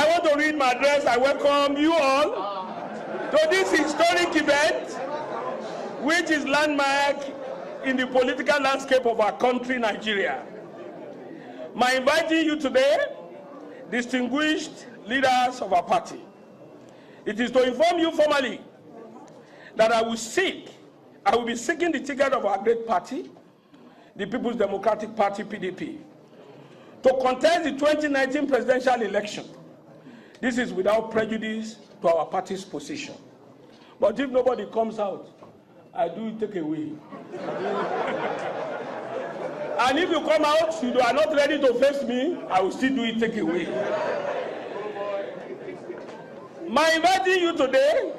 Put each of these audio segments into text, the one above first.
I want to read my address. I welcome you all to this historic event, which is landmark in the political landscape of our country, Nigeria. My inviting you today, distinguished leaders of our party, it is to inform you formally that I will be seeking the ticket of our great party, the People's Democratic Party, PDP, to contest the 2019 presidential election. This is without prejudice to our party's position. But if nobody comes out, I do take away. And if you come out, you are not ready to face me, I will still do it take away. My inviting you today,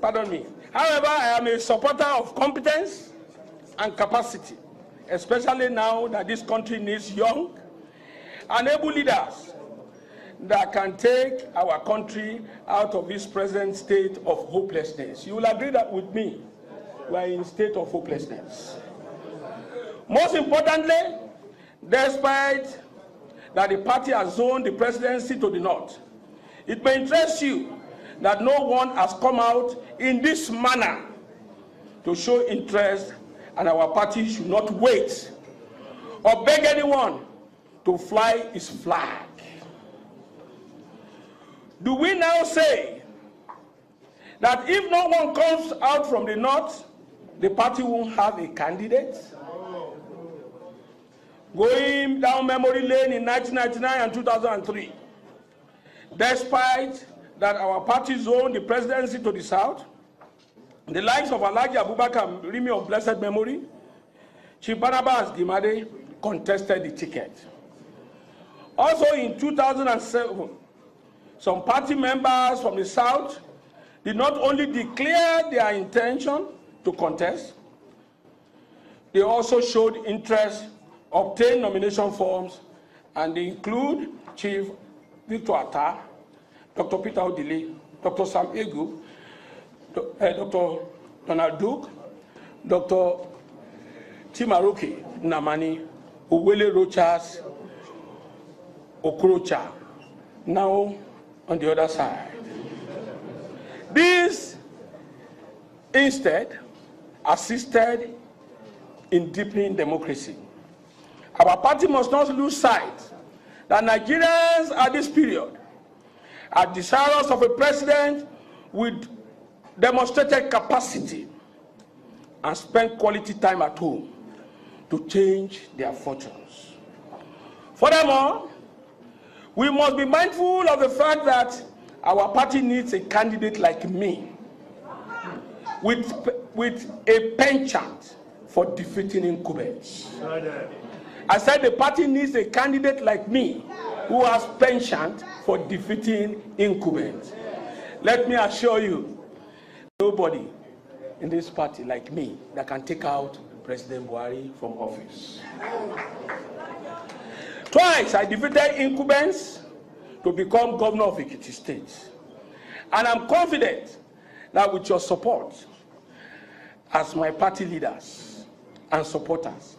pardon me, however, I am a supporter of competence and capacity, especially now that this country needs young and able leaders that can take our country out of its present state of hopelessness. You will agree that with me, we are in a state of hopelessness. Most importantly, despite that the party has zoned the presidency to the north, it may interest you that no one has come out in this manner to show interest, and our party should not wait or beg anyone to fly its flag. Do we now say that if no one comes out from the north, the party won't have a candidate? Going down memory lane in 1999 and 2003, despite that our party zoned the presidency to the south, the likes of Alhaji Abubakar Rimi of blessed memory, Chief Barnabas Gimade contested the ticket. Also in 2007, some party members from the south did not only declare their intention to contest, they also showed interest, obtained nomination forms, and they include Chief Victor Atta, Dr. Peter Odile, Dr. Sam Egu, Dr. Donald Duke, Dr. Timaroke Namani, Uwele Rochas, Okrocha, now on the other side. This instead assisted in deepening democracy. Our party must not lose sight that Nigerians at this period are desirous of a president with demonstrated capacity and spend quality time at home to change their fortunes. Furthermore, we must be mindful of the fact that our party needs a candidate like me with a penchant for defeating incumbents. I said the party needs a candidate like me who has penchant for defeating incumbents. Let me assure you, nobody in this party like me that can take out President Buhari from office. Twice I defeated incumbents to become governor of Ekiti State. And I'm confident that with your support, as my party leaders and supporters,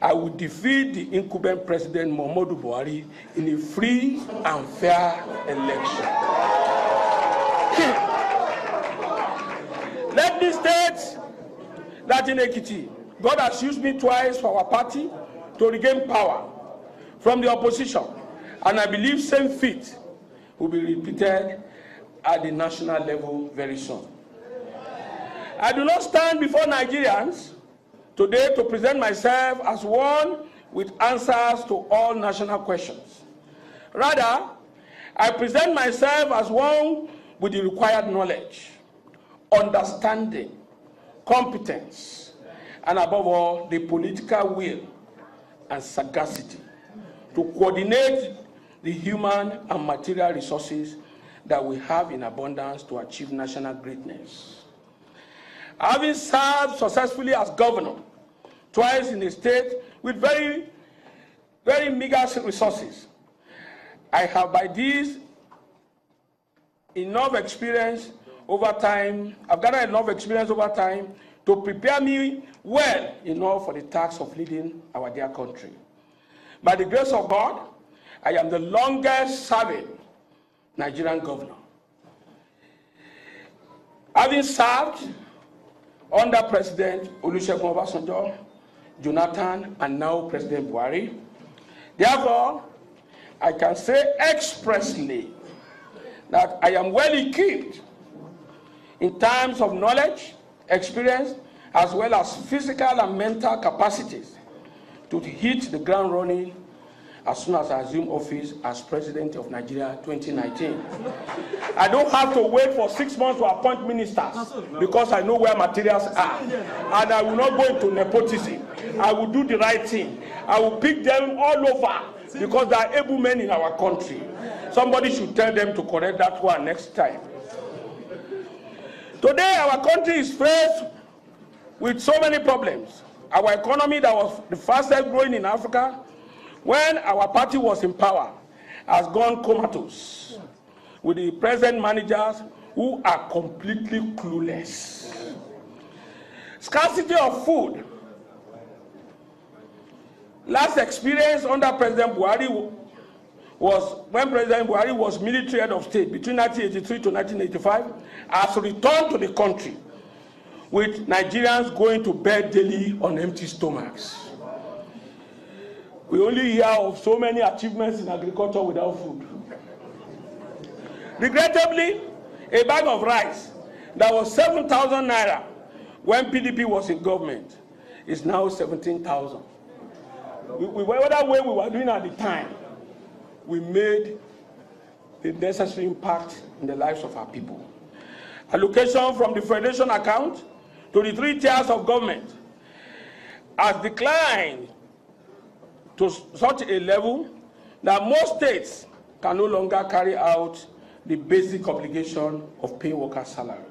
I will defeat the incumbent President Muhammadu Buhari in a free and fair election. Let me state that in Ekiti, God has used me twice for our party to regain power from the opposition, and I believe same feat will be repeated at the national level very soon. I do not stand before Nigerians today to present myself as one with answers to all national questions. Rather, I present myself as one with the required knowledge, understanding, competence, and above all, the political will and sagacity to coordinate the human and material resources that we have in abundance to achieve national greatness. Having served successfully as governor twice in the state with very meager resources, I have by this enough experience over time, I've gathered enough experience over time to prepare me well enough for the task of leading our dear country. By the grace of God, I am the longest serving Nigerian governor. Having served under President Olusegun Obasanjo, Jonathan, and now President Buhari, therefore, I can say expressly that I am well equipped in terms of knowledge, experience, as well as physical and mental capacities to hit the ground running as soon as I assume office as President of Nigeria 2019. I don't have to wait for 6 months to appoint ministers because I know where materials are. And I will not go into nepotism. I will do the right thing. I will pick them all over because there are able men in our country. Somebody should tell them to correct that one next time. Today, our country is faced with so many problems. Our economy that was the fastest growing in Africa when our party was in power has gone comatose with the present managers who are completely clueless. Scarcity of food. Last experience under President Buhari was when President Buhari was military head of state between 1983 to 1985, has returned to the country with Nigerians going to bed daily on empty stomachs. We only hear of so many achievements in agriculture without food. Regrettably, a bag of rice that was 7,000 naira when PDP was in government is now 17,000. Whatever way we were doing at the time, we made the necessary impact in the lives of our people. Allocation from the Federation account to the 3 tiers of government has declined to such a level that most states can no longer carry out the basic obligation of paying workers' salaries.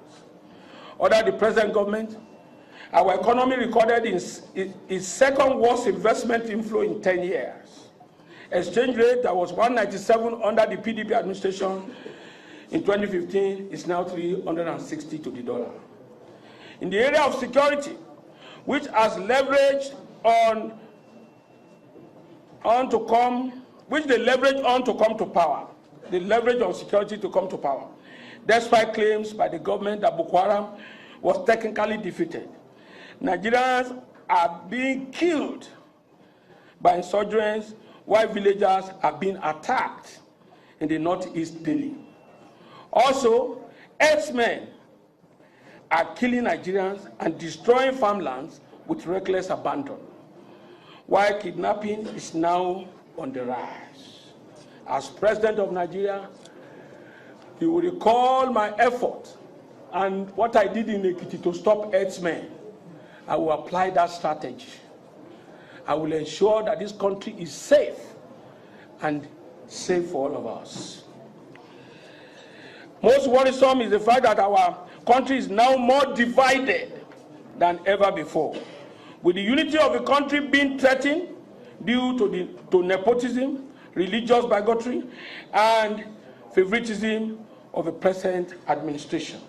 Under the present government, our economy recorded its second worst investment inflow in 10 years. Exchange rate that was 197 under the PDP administration in 2015 is now 360 to the dollar. In the area of security, which has leveraged which they leverage on to come to power, the leverage on security to come to power, despite claims by the government that Boko Haram was technically defeated. Nigerians are being killed by insurgents while villagers are being attacked in the northeast daily. Also, herdsmen are killing Nigerians and destroying farmlands with reckless abandon, while kidnapping is now on the rise. As President of Nigeria, you will recall my effort and what I did in Ekiti to stop herdsmen. I will apply that strategy. I will ensure that this country is safe and safe for all of us. Most worrisome is the fact that our country is now more divided than ever before, with the unity of the country being threatened due to nepotism, religious bigotry, and favoritism of the present administration.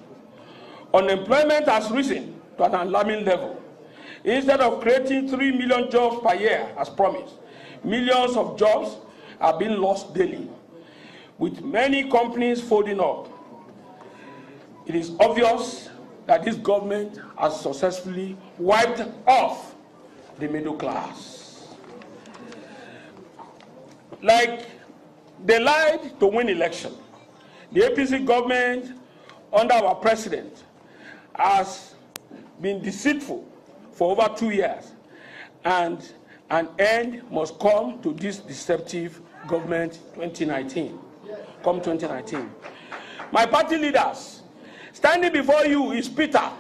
Unemployment has risen to an alarming level. Instead of creating 3 million jobs per year as promised, millions of jobs are being lost daily, with many companies folding up. It is obvious that this government has successfully wiped off the middle class. Like they lied to win election, the APC government under our president has been deceitful for over 2 years, and an end must come to this deceptive government 2019. Come 2019. My party leaders, standing before you is Peter,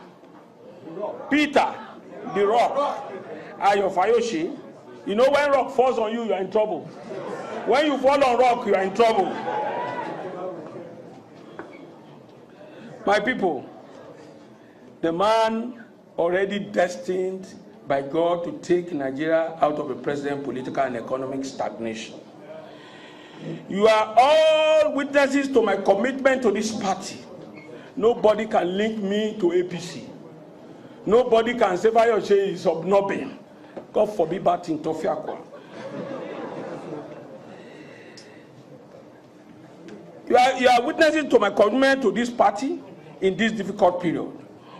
the rock, and your Fayose. You know when rock falls on you, you are in trouble. When you fall on rock, you are in trouble. My people, the man already destined by God to take Nigeria out of the present political and economic stagnation. You are all witnesses to my commitment to this party. Nobody can link me to APC. Nobody can say Fayose is obnoble. God forbid that in Tofiakwa. You are witnessing to my commitment to this party in this difficult period,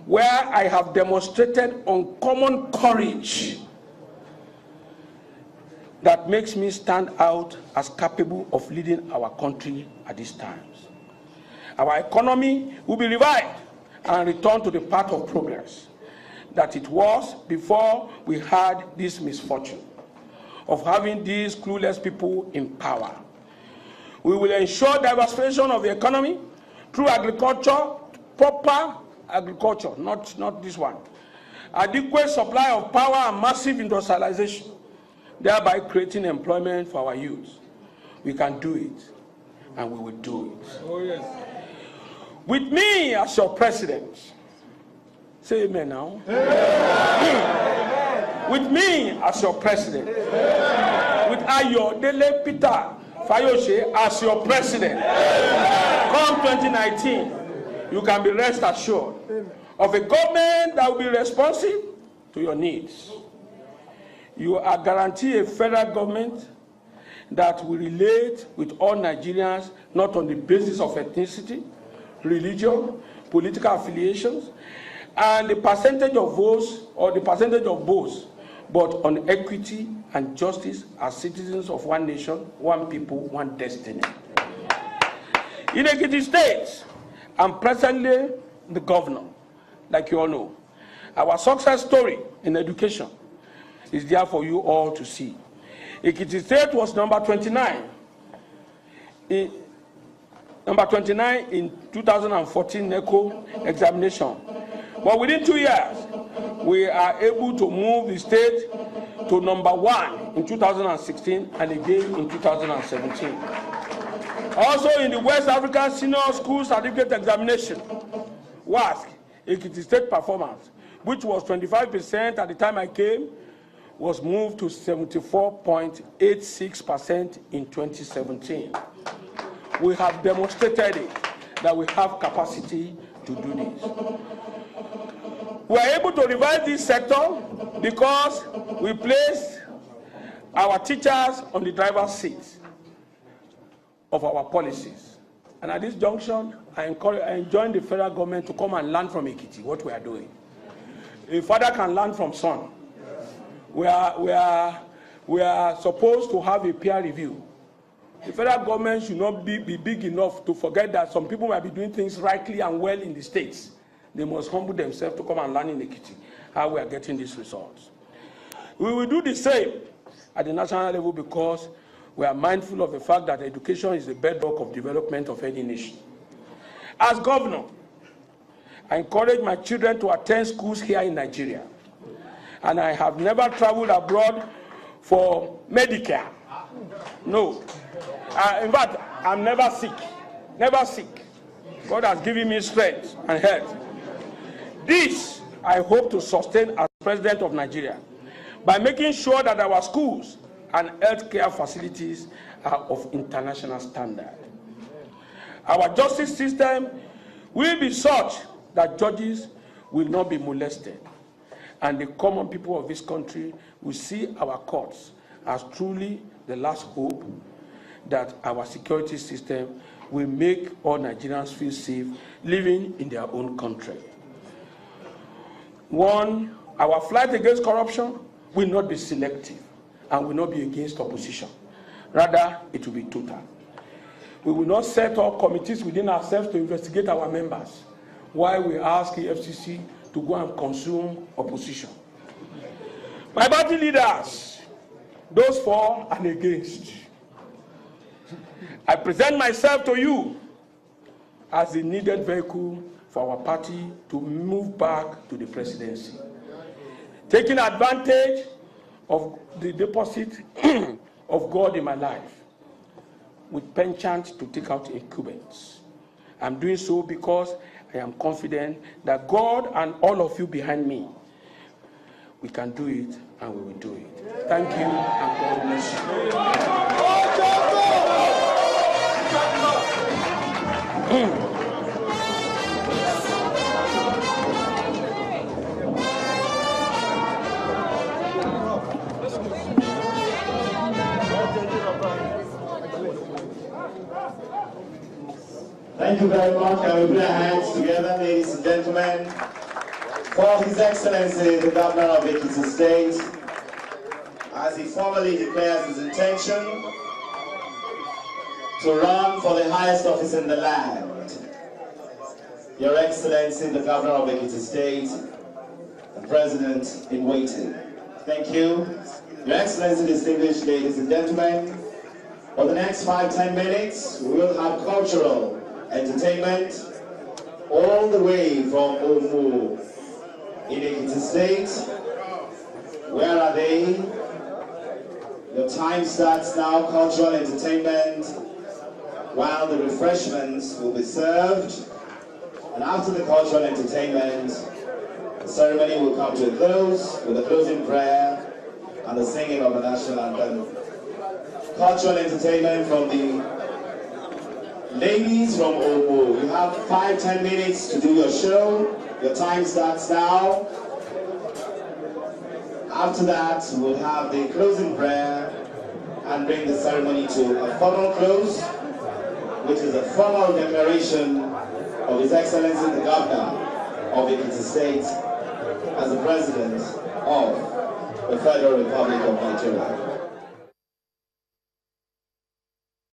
where I have demonstrated uncommon courage that makes me stand out as capable of leading our country at these times. Our economy will be revived and return to the path of progress that it was before we had this misfortune of having these clueless people in power. We will ensure diversification of the economy through agriculture, proper agriculture, not this one, adequate supply of power and massive industrialization, thereby creating employment for our youth. We can do it, and we will do it. Oh, yes. With me as your president, say amen now. Amen. With me as your president, amen. With Ayodele Peter Fayose as your president, amen. Come 2019, you can be rest assured of a government that will be responsive to your needs. You are guaranteed a federal government that will relate with all Nigerians, not on the basis of ethnicity, religion, political affiliations, and the percentage of votes or the percentage of votes, but on equity and justice as citizens of one nation, one people, one destiny. In Ekiti State, I'm presently the governor, like you all know. Our success story in education is there for you all to see. Ekiti State was number 29 in 2014 NECO examination. But within 2 years, we are able to move the state to number 1 in 2016 and again in 2017. Also in the West African Senior School Certificate Examination, WASC, Ekiti State performance, which was 25% at the time I came, was moved to 74.86% in 2017. We have demonstrated it, that we have capacity to do this. We are able to revive this sector because we placed our teachers on the driver's seat of our policies. And at this junction, I enjoin the federal government to come and learn from Ekiti what we are doing. A father can learn from son. We are supposed to have a peer review. The federal government should not be big enough to forget that some people might be doing things rightly and well in the states. They must humble themselves to come and learn in Ekiti how we are getting these results. We will do the same at the national level because we are mindful of the fact that education is the bedrock of development of any nation. As governor, I encourage my children to attend schools here in Nigeria. And I have never traveled abroad for Medicare. No. In fact, I'm never sick. Never sick. God has given me strength and health. This I hope to sustain as president of Nigeria by making sure that our schools and healthcare facilities are of international standard. Our justice system will be such that judges will not be molested, and the common people of this country will see our courts as truly the last hope that our security system will make all Nigerians feel safe living in their own country. One, our fight against corruption will not be selective and will not be against opposition. Rather, it will be total. We will not set up committees within ourselves to investigate our members, while we ask the FCC to go and consume opposition. My party leaders, those for and against, I present myself to you as the needed vehicle for our party to move back to the presidency, taking advantage of the deposit of God in my life with penchant to take out incumbents. I'm doing so because I am confident that God and all of you behind me, we can do it and we will do it. Thank you and God bless you. Thank you very much. Can we put our hands together, ladies and gentlemen, for His Excellency, the Governor of Ekiti State, as he formally declares his intention to run for the highest office in the land. Your Excellency, the Governor of Ekiti State, the President in waiting. Thank you. Your Excellency, distinguished ladies and gentlemen, for the next 5-10 minutes, we will have cultural entertainment all the way from Omu in Ekiti State. Where are they? Your time starts now, cultural entertainment, while the refreshments will be served. And after the cultural entertainment, the ceremony will come to a close with a closing prayer and the singing of the national anthem. Cultural entertainment from the ladies from Omu. You have 5-10 minutes to do your show. Your time starts now. After that, we'll have the closing prayer and bring the ceremony to a formal close, which is a formal declaration of His Excellency the Governor of Ekiti State as the President of the Federal Republic of Nigeria.